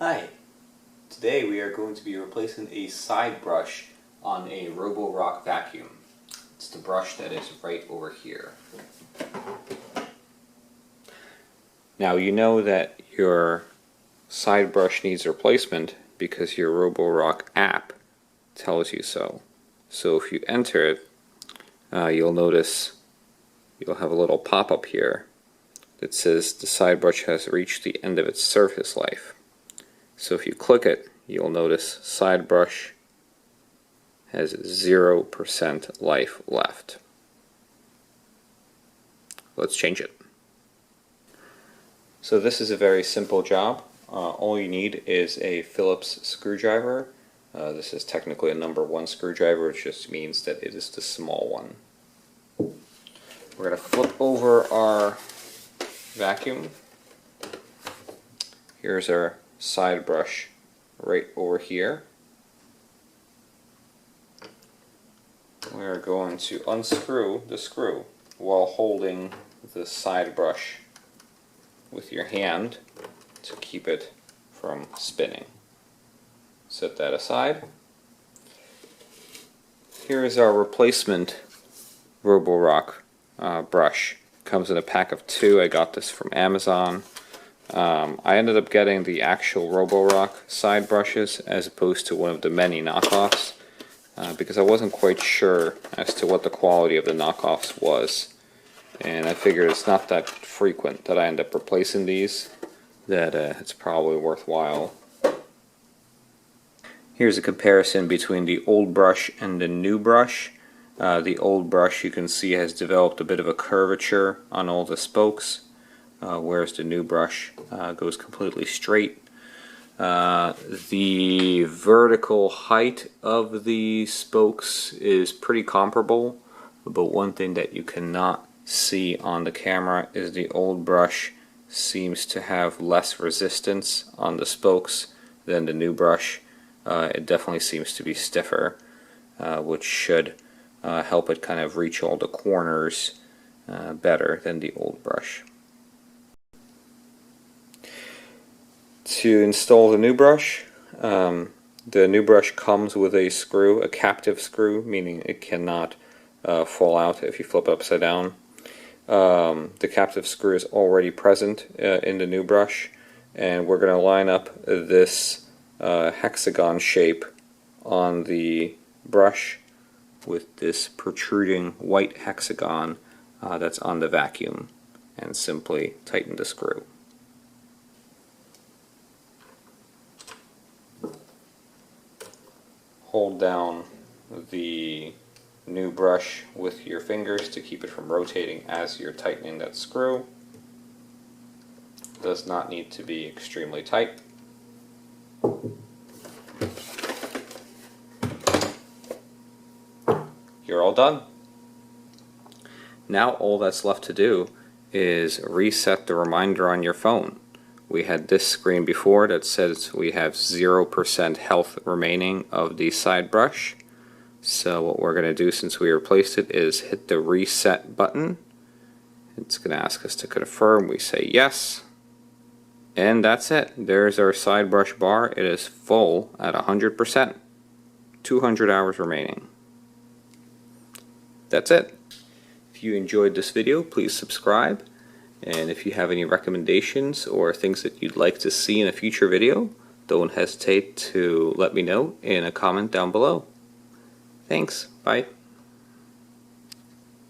Hi, today we are going to be replacing a side brush on a Roborock vacuum. It's the brush that is right over here. Now you know that your side brush needs replacement because your Roborock app tells you so. So if you enter it, you'll notice you'll have a little pop-up here that says the side brush has reached the end of its surface life. So if you click it, you'll notice side brush has 0% life left. Let's change it. So this is a very simple job. All you need is a Phillips screwdriver. This is technically a number 1 screwdriver, which just means that it is the small one. We're going to flip over our vacuum. Here's our side brush right over here. We're going to unscrew the screw while holding the side brush with your hand to keep it from spinning. Set that aside. Here is our replacement Roborock brush. Comes in a pack of 2. I got this from Amazon. I ended up getting the actual Roborock side brushes as opposed to one of the many knockoffs because I wasn't quite sure as to what the quality of the knockoffs was, and I figured it's not that frequent that I end up replacing these, that it's probably worthwhile. Here's a comparison between the old brush and the new brush. The old brush, you can see, has developed a bit of a curvature on all the spokes, whereas the new brush goes completely straight. The vertical height of the spokes is pretty comparable, but one thing that you cannot see on the camera is the old brush seems to have less resistance on the spokes than the new brush. It definitely seems to be stiffer, which should help it kind of reach all the corners better than the old brush. To install the new brush comes with a screw, a captive screw, meaning it cannot fall out if you flip it upside down. The captive screw is already present in the new brush, and we're going to line up this hexagon shape on the brush with this protruding white hexagon that's on the vacuum, and simply tighten the screw. Hold down the new brush with your fingers to keep it from rotating as you're tightening that screw. It does not need to be extremely tight. You're all done. Now all that's left to do is reset the reminder on your phone. We had this screen before that says we have 0% health remaining of the side brush. So what we're going to do, since we replaced it, is hit the reset button. It's going to ask us to confirm. We say yes. And that's it. There's our side brush bar. It is full at 100%. 200 hours remaining. That's it. If you enjoyed this video, please subscribe. And if you have any recommendations or things that you'd like to see in a future video, don't hesitate to let me know in a comment down below. Thanks. Bye.